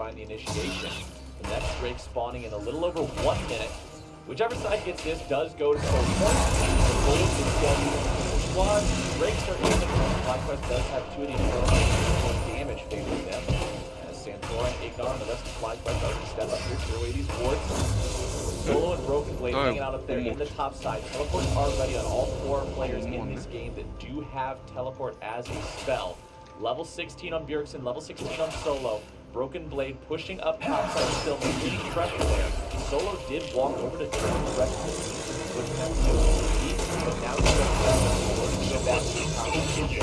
find the initiation. The next Drake spawning in a little over 1 minute. Whichever side gets this does go to 4 points. The goal is getting the squad. Drakes are in. FlyQuest does have 2 of the initial damage favoring them. As Santorin, Ignar, and the rest of FlyQuest are going to step up here, clear away these wards. Solo and Broken Blade hanging out up there in the top side. Teleports are ready on all 4 players in this game that do have Teleport as a spell. Level 16 on Bjergsen, level 16 on Solo. Broken Blade pushing up top side, still maintaining pressure there. Solo did walk over to turn the rest of the team with them, but now he's going to get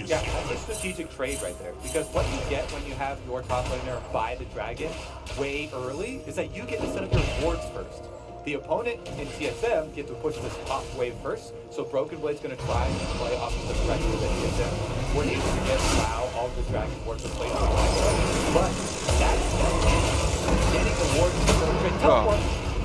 yeah, that's a strategic trade right there. Because what you get when you have your top laner buy the dragon way early is that you get to set up your wards first. The opponent in TSM get to push this top wave first, so Broken Blade's going to try and play off of the pressure that TSM were able to get allow all the dragon wards to play on the but that's getting the wards to teleport.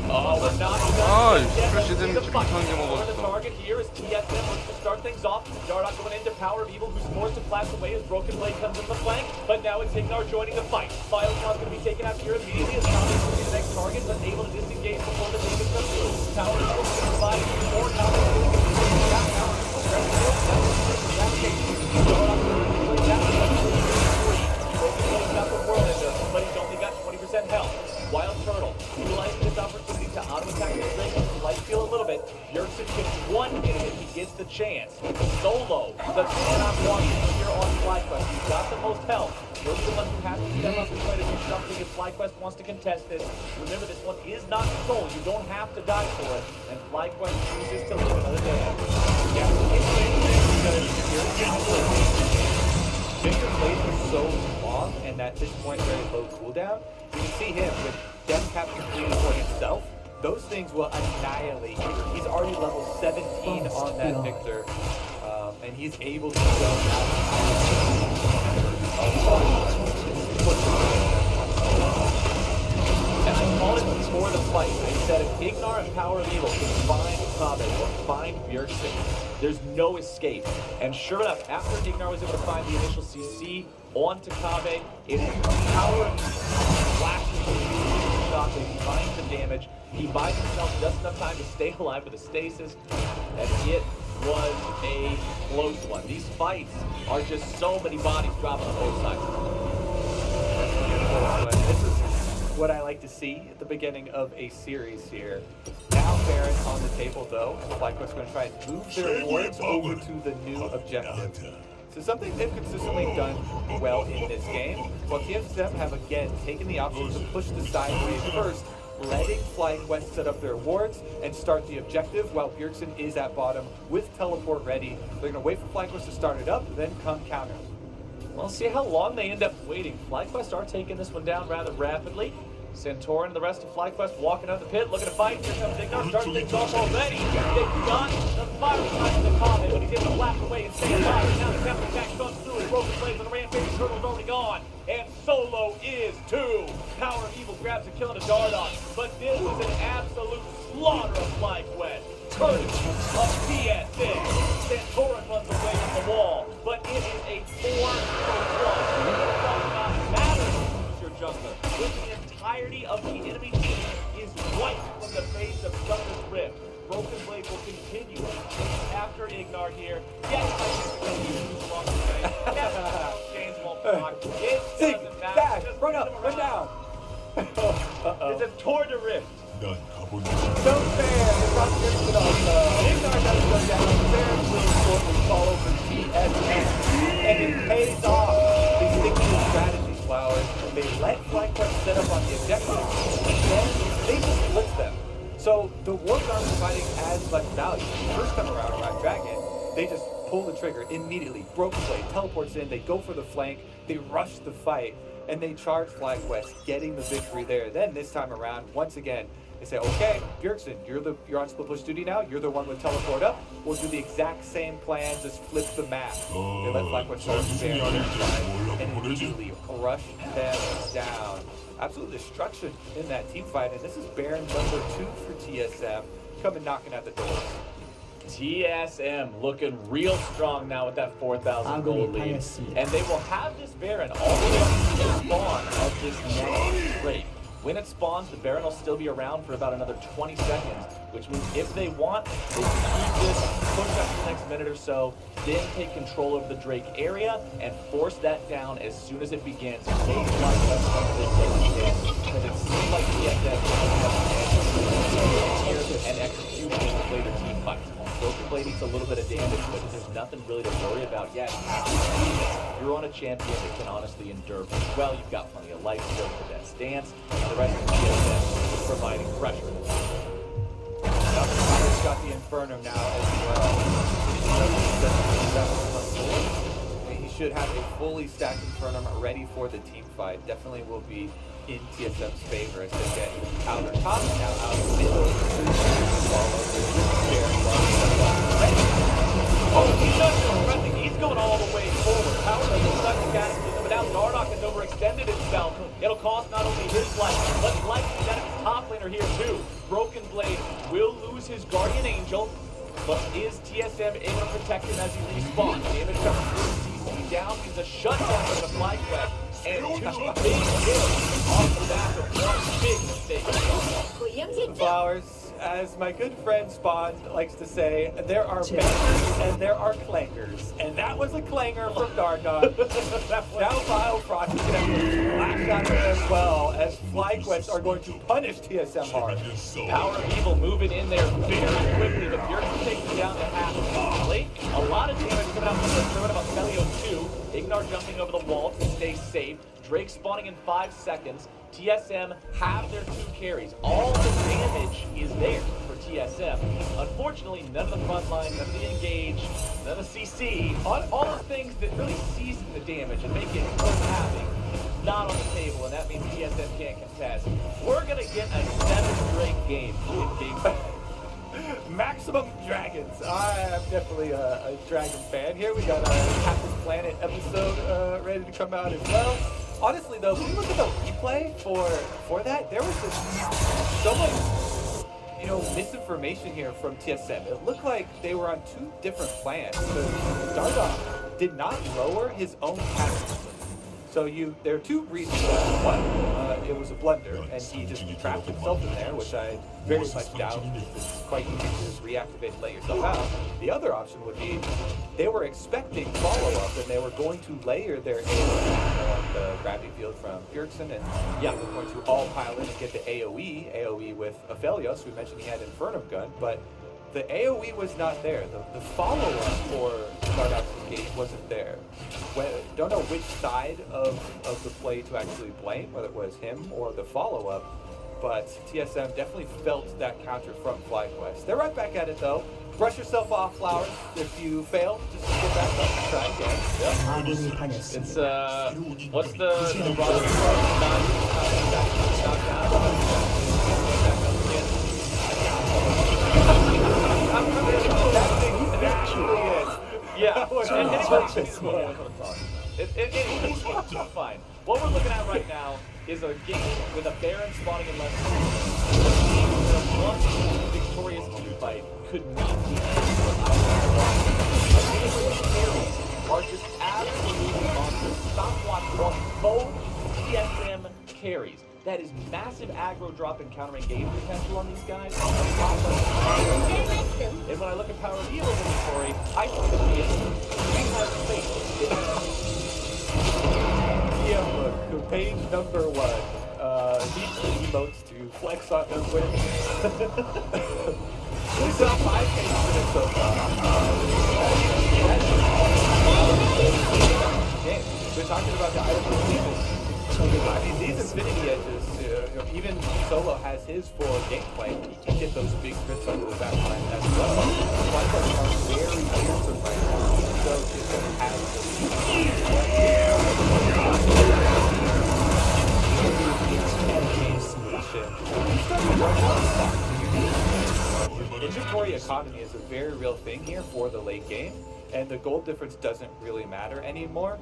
Oh, we're not done. The target here is TSM looks to start things off. Dardoch going into Power of Evil, who's forced to flash away as Broken Blade comes in the flank, but now it's Ignar joining the fight. Biocon's going to be taken out here immediately as Tommy is going to be the next target, but able to disengage before the damage comes through. Power of Evil is going to provide more Tommy. Got the Whirlwinder, but he's only got 20% health. Wild Turtle, utilizing this opportunity to auto-attack the Drake with light steal a little bit. Bjergsen gets 1 hit if he gets the chance. Solo, the cannot walk here on FlyQuest. He's got the most health. You're the one who has to step up and try to do something if FlyQuest wants to contest this. Remember, this one is not sold. You don't have to die for it. And FlyQuest chooses to live another day. Yeah, Victor plays for so long, and at this point, very low cooldown. You can see him with Death Cap completed for himself. Those things will annihilate you. He's already level 17 on that Victor, and he's able to go out. And I called it before the fight. I said if Ignar and Power of Evil can find Kabe or find Bjergsen, there's no escape. And sure enough, after Ignar was able to find the initial CC onto Kabe, it is Power of Evil flashing the shot that he finds the damage. He buys himself just enough time to stay alive with a stasis, and it was a close one. These fights are just so many bodies dropping on both sides. This is what I like to see at the beginning of a series here. Now Baron on the table though, and FlyQuest going to try and move their wards over to the new objective. So something they've consistently done well in this game, while TSM have again taken the option to push the sideways first, letting FlyQuest set up their wards and start the objective while Bjergsen is at bottom with teleport ready. They're going to wait for FlyQuest to start it up, then come counter. We'll see how long they end up waiting. FlyQuest are taking this one down rather rapidly. Santorin and the rest of FlyQuest walking out of the pit, looking to fight. Here comes Ignar, starting things off already. They've got the fire behind the Kabe, but he's able to blast away and say goodbye. Now the counter attack comes through, and Broken Blade on the rampage. Turtle's already gone, and Solo is too. Power of Evil grabs a kill on a Dardoch, but this was an absolute slaughter of FlyQuest. Turtle of TSM. Santorin runs away from the wall, but it is a 4-1. It does not matter who's your jungler. With the entirety of the enemy team is wiped from the face of Thunder's Rift. Broken Blade will continue after Ignar here. Yes, I can use along the way. Yes, James won't block. It doesn't matter. Dash, run up, run down. It's a Tour de Rift. So fair. It's not just Ignar doesn't go down. Fair will shortly follow for TSM. And it pays off. They stick to the strategy, Flowers. They let FlyQuest set up on the objective, and then they just blitz them. So the wards aren't providing as much value. The first time around Dragon, they just pull the trigger immediately. Broken Blade teleports in, they go for the flank, they rush the fight, and they charge FlyQuest, getting the victory there. Then this time around, once again, they say, okay, Bjergsen, you're on split push duty now. You're the one with teleport up. We'll do the exact same plan, just flip the map. They let FlyQuest start there and immediately crush them down. Absolute destruction in that team fight, and this is Baron number 2 for TSM, coming knocking at the door. TSM looking real strong now with that 4,000 gold lead. And they will have this Baron all the way up to the spawn of this next break. When it spawns, the Baron will still be around for about another 20 seconds, which means if they want, they can keep this, push up for the next minute or so, then take control of the Drake area and force that down as soon as it begins. Because it seems like TSM and execution with later team fights. Broken Blade needs a little bit of damage, but there's nothing really to worry about yet. You're on a champion that can honestly endure pretty well. You've got plenty of life still for that stance. The rest of the TSM is providing pressure. Now the Fire's got the Inferno now as well. He should have a fully stacked Inferno ready for the team fight. Definitely will be in TSM's favor as they get out of top, now out of middle. Oh, he's not just running, he's going all the way forward. Power doesn't suck the gas, but now Dardoch has overextended himself. It'll cost not only his life, but likely that his top laner here too. Broken Blade will lose his Guardian Angel, but is TSM able to protect him as he respawns? Damage comes through, CC down, he's a shutdown for the fly quest, and two big kills off the back of one big mistake. Flowers, as my good friend Spawn likes to say, there are bangers and there are clangers. And that was a clanger from Dardoch. Now Biofrost is going to flash out there as well, as FlyQuest are going to punish TSM hard. Power of Evil moving in there very quickly. The Fury takes him down to half immediately. A lot of damage coming out from the throw about Felio 2. Ignar jumping over the wall to stay safe. Drake spawning in 5 seconds. TSM have their 2 carries. All the damage is there for TSM. Unfortunately, none of the front line, none of the engage, none of the CC, all the things that really season the damage and make it worth having, not on the table, and that means TSM can't contest. We're going to get a 7 Drake game in game 5. Maximum Dragons. I am definitely a Dragon fan here. We got a Captain Planet episode ready to come out as well. Honestly, though, when you look at the replay for that, there was just so much, misinformation here from TSM. It looked like they were on 2 different plans. So Dardoch did not lower his own captain. So there are 2 reasons. One, it was a blunder, and he just trapped himself in there, which I very much doubt. It's quite easy to just reactivate and let yourself out. The other option would be they were expecting follow-up, and they were going to layer their AoE on the gravity field from Bjergsen, and they're going to all pile in and get the AoE with Aphelios. We mentioned he had Infernum Gun, but the AoE was not there. The follow-up for Dardoch's engage wasn't there. Don't know which side of the play to actually blame, whether it was him or the follow-up, but TSM definitely felt that counter from FlyQuest. They're right back at it though. Brush yourself off, Flowers. If you fail, just get back up and try again. It's what's the Robert Yeah, it's fine. What we're looking at right now is a game with a Baron spawning in less than 1 victorious team fight could mean the end of the carries are just absolutely monsters. Stopwatch on both TSM carries. That is massive aggro drop and counter engage potential on these guys. And when I look at Power of Evil's inventory, I think that he has faith. Yeah, look, page number 1. Needs the emotes to flex on those wins. We saw 5 pages in it so far. We're talking about the item releases. I mean, these Infinity Edges, even Solo has his for gameplay. He can get those big crits under the back line as well. Flyquest are very fearsome right now. So it's going to have inventory economy is a very real thing here for the late game. And the gold difference doesn't really matter anymore,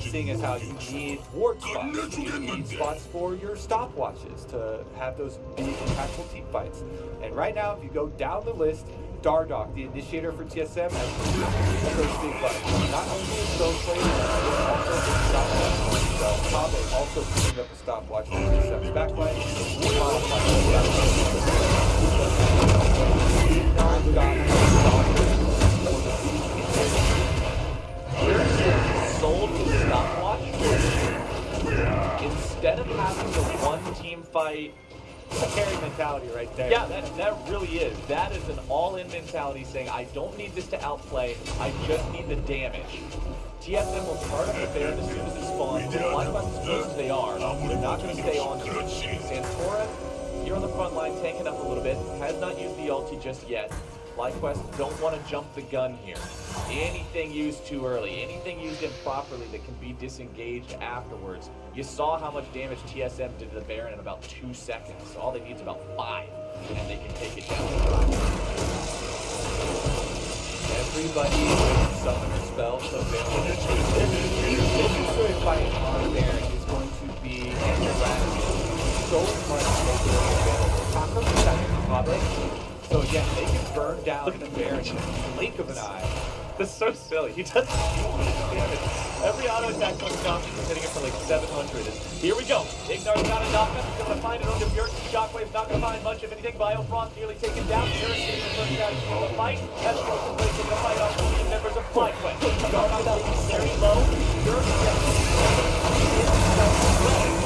seeing as how you need ward spots. You need spots for your stopwatches to have those big impactful team fights. And right now, if you go down the list, Dardoch, the initiator for TSM, has two of those big buttons. Not only is Zone Blade, but also the stopwatch. So Kabe also picking up a stopwatch for TSM's backline. Sold with the stopwatch. Instead of having the one team fight, a carry mentality right there. yeah, that really is. That is an all-in mentality saying, I don't need this to outplay, I just need the damage. TSM will charge the Baron as soon as it spawns. FlyQuest, as good as they are, they're not going to stay on to it. Santora, here on the front line, tanking up a little bit, has not used the ulti just yet. FlyQuest don't want to jump the gun here. Anything used too early, anything used improperly that can be disengaged afterwards. You saw how much damage TSM did to the Baron in about 2 seconds. So all they need is about 5, and they can take it down. Everybody with summoner spells, so this fight on Baron is going to be interacting so much over the So again, they can burn down the Baron in the blink of an eye. That's so silly. He doesn't do much damage. Every auto attack on Johnson is hitting it for like 700. Here we go. Ignar's got a knockup. He's going to find it on the Bjork. Shockwave's not going to find much of anything. Biofrost nearly taken down. Harris getting the first out of the fight. That's Broken Blade taking a fight off the team members of FlyQuest. Dardoch is very low. Bjork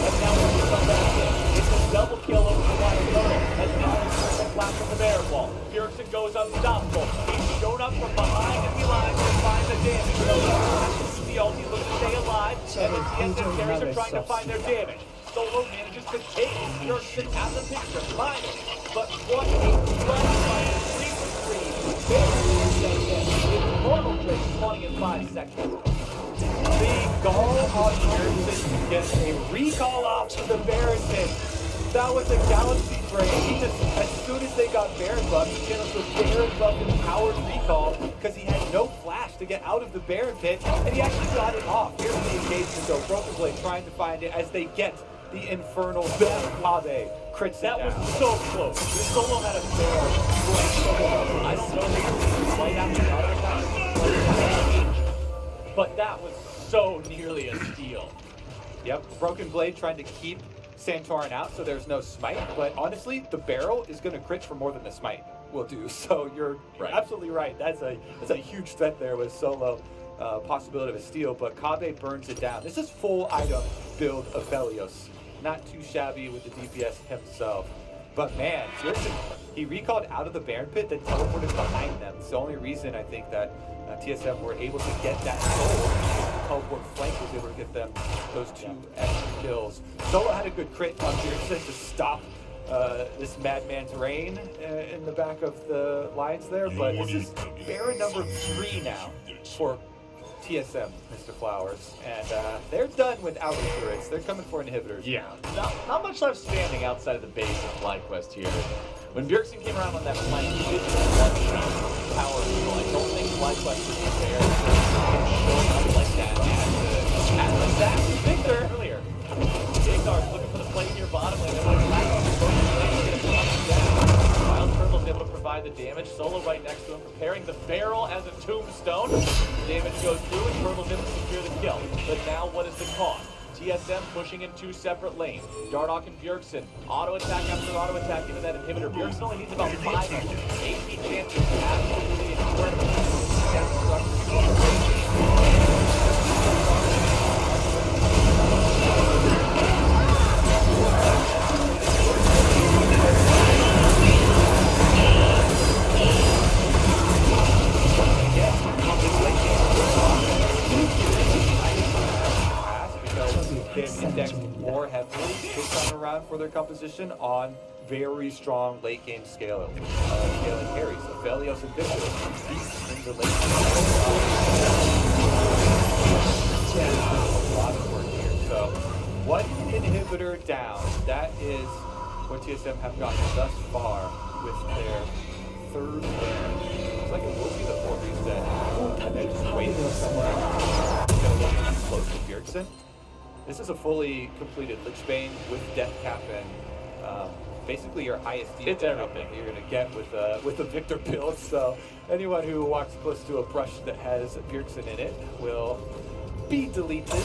and now we're going to come back in. It's a double kill over the Wild Turtle. That's now a flash from the Bear Wall. Bjergsen goes unstoppable. He's shown up from behind enemy lines to find the damage. The ulti looks to stay alive, and the TSM carries are trying to find their damage. Solo manages to take Bjergsen out of the picture, finally. But what a run by the 3-for-3. Normal trade spawning in 5 seconds. The goal on Bjergsen to get a recall off to the Baron pit. That was a galaxy brain. He just, as soon as they got Baron buff, he gave us a Baron buff and powered recall because he had no flash to get out of the Baron pit, and he actually got it off. Here's the engagement though. Broken Blade trying to find it as they get the infernal death. Kabe crits That it was down. so close. The solo had a Baron. I don't know if it was right after the other attack, but that was so nearly a steal. Yep, Broken Blade trying to keep Santorin out so there's no smite, but honestly, the barrel is going to crit for more than the smite will do. So you're absolutely right. That's a huge threat there with solo possibility of a steal, but Kabe burns it down. This is full item build of Velios. Not too shabby with the DPS himself. But man, seriously, he recalled out of the Baron pit, then teleported behind them. It's the only reason I think that TSM were able to get that goal. Teleport flank was able to get them those 2 extra kills. Solo had a good crit on Bjergsen to stop this madman's reign in the back of the lines there, but this is Baron number 3 now for TSM, Mr. Flowers, and they're done with outer turrets. They're coming for inhibitors. Yeah, not much left standing outside of the base of FlyQuest here. When Bjergsen came around on that flank, he did one shot power rule. I don't think FlyQuest was prepared for him showing up like that at the sack Victor earlier. Ignar's looking for the play near bottom lane. They're like back on the first lane. He's gonna come down. Wild Turtle's able to provide the damage. Solo right next to him, preparing the barrel as a tombstone. Damage goes through and Turtle's able to secure the kill. But now what is the cost? TSM pushing in 2 separate lanes. Dardoch and Bjergsen, auto attack after auto attack into that inhibitor. Bjergsen only needs about 5 AP chances. Absolutely incredible. They've indexed more heavily this time around for their composition on very strong late game scaling carries. So Velios and Victor in the late game. A lot of work here. So one inhibitor down. That is what TSM have gotten thus far with their 3rd Baron. Looks like it will be the 4th reset. And they're just waiting for someone close to Bjergsen. This is a fully completed Lich Bane with Death Cap and basically your highest team. It's everything you're going to get with a Victor build. So anyone who walks close to a brush that has Bjergsen in it will be deleted.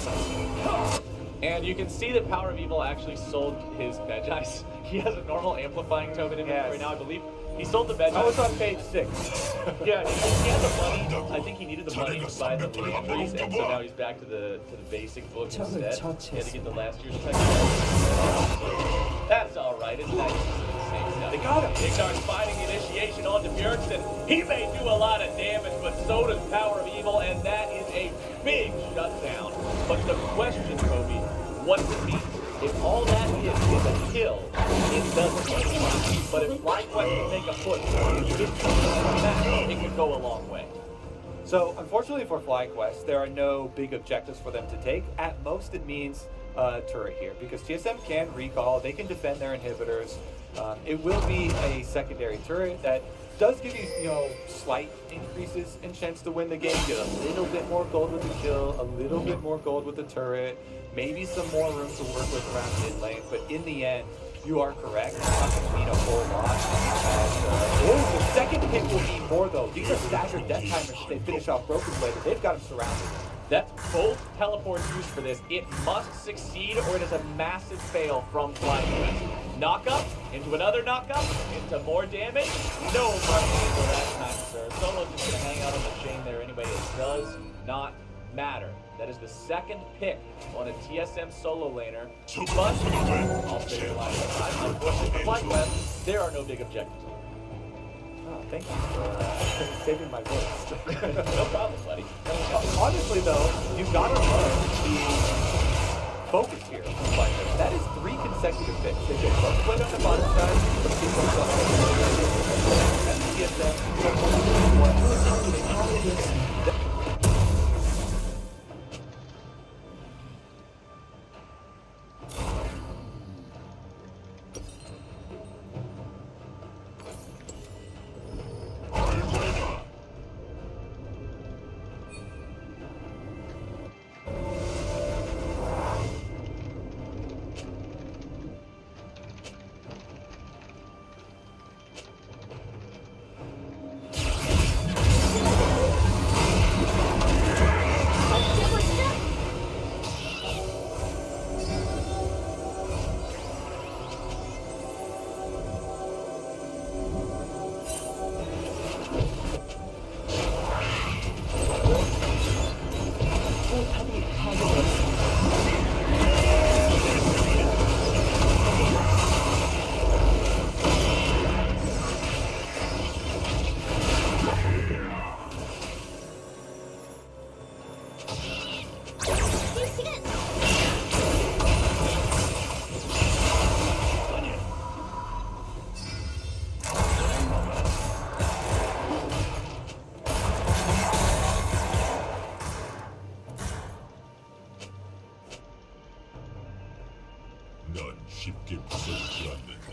And you can see that Power of Evil actually sold his Medjais. He has a normal amplifying token inventory right now, I believe. He sold the Medjais. I was on page 6. Yeah, he had the money. I think he needed the money to buy the legendaries, and so now he's back to the basic book instead. He had to get the last year's tech. That's all right. It's nice. They got him. Ignar's fighting initiation onto Bjergsen. He may do a lot of damage, but so does Power of Evil, and that is a big shutdown. But the question, Kobe, what does it mean? If all that is a kill, it doesn't mean much. But if FlyQuest can make a push, it could go a long way. So, unfortunately for FlyQuest, there are no big objectives for them to take. At most, it means turret here, because TSM can recall, they can defend their inhibitors. It will be a secondary turret that does give you, slight increases in chance to win the game. Get a little bit more gold with the kill, a little bit more gold with the turret, maybe some more room to work with around mid lane. But in the end, you are correct. It's not going to mean a whole lot. The second pick will mean more, though. These are staggered death timers. They finish off Broken Blade, but they've got him surrounded. That's both teleports used for this. It must succeed or it is a massive fail from FlyQuest. Knock-up, into another knock-up, into more damage. No Martinez that time, sir. Solo's just going to hang out on the chain there anyway. It does not matter. That is the second pick on a TSM solo laner. But, I'll say it live. Unfortunately for FlyQuest, there are no big objectives. Oh, thank you for saving my voice. No problem, buddy. Honestly, though, you've got to love the focus here. That is 3 consecutive picks. They get both played on the bottom side, but people on the TSM. 넌 쉽게 부서지지 않는다.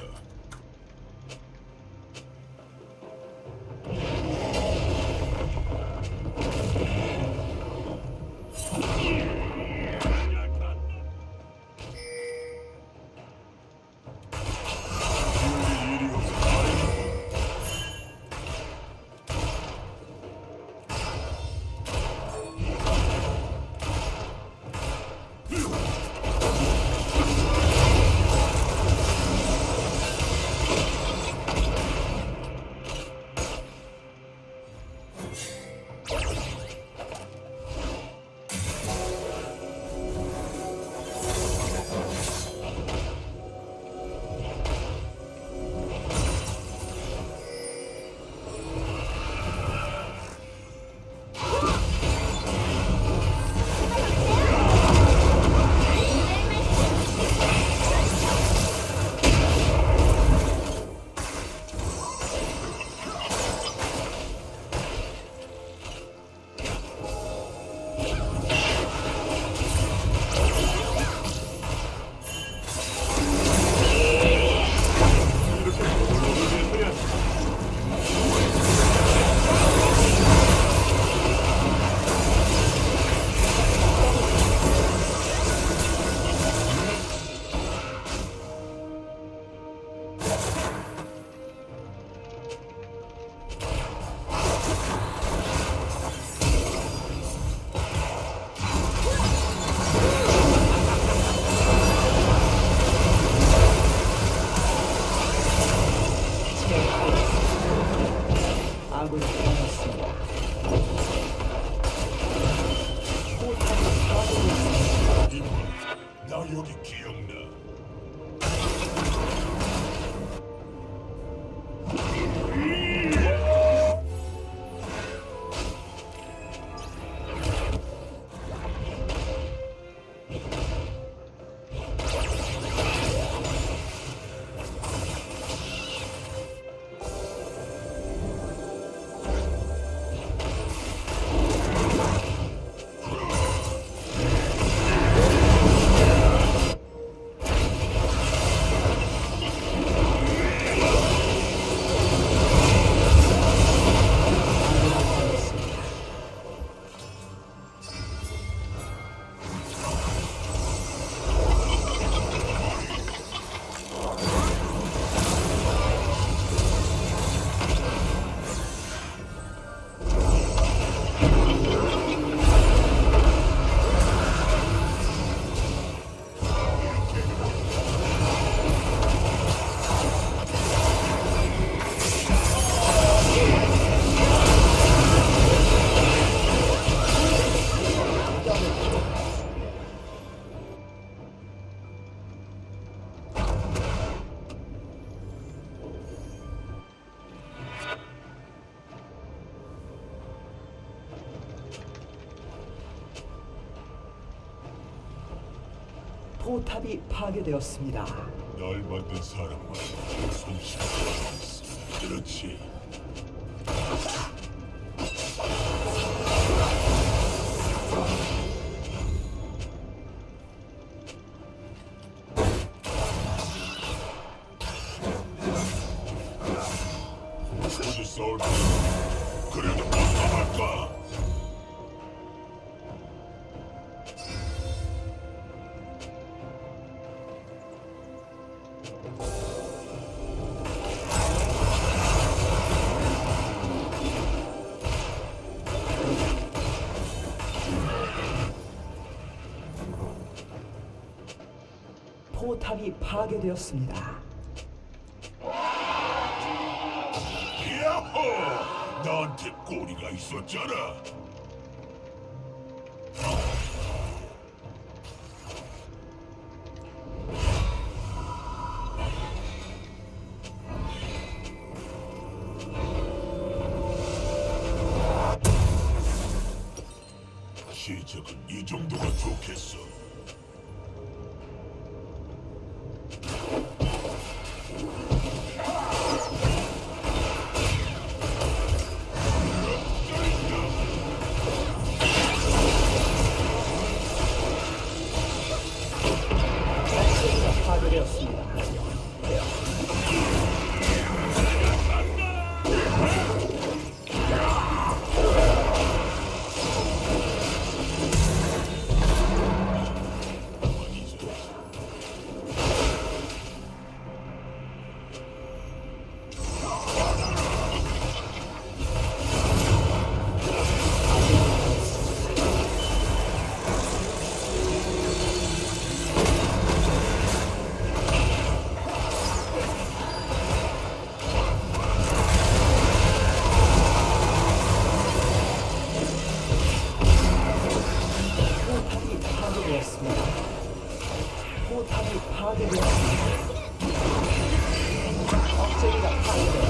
나 여기 기억나. 포탑이 파괴되었습니다. 날 만든 사람만 손쉽게 있어. 그렇지. 어디 싸울 거야? 그래도 못 참을까? 포탑이 파괴되었습니다. 야호! 나한테 꼬리가 있었잖아. 시작은 이 정도가 좋겠어. 파괴되었습니다. 포탑이 파괴되었습니다. 억제기가 파괴되었습니다.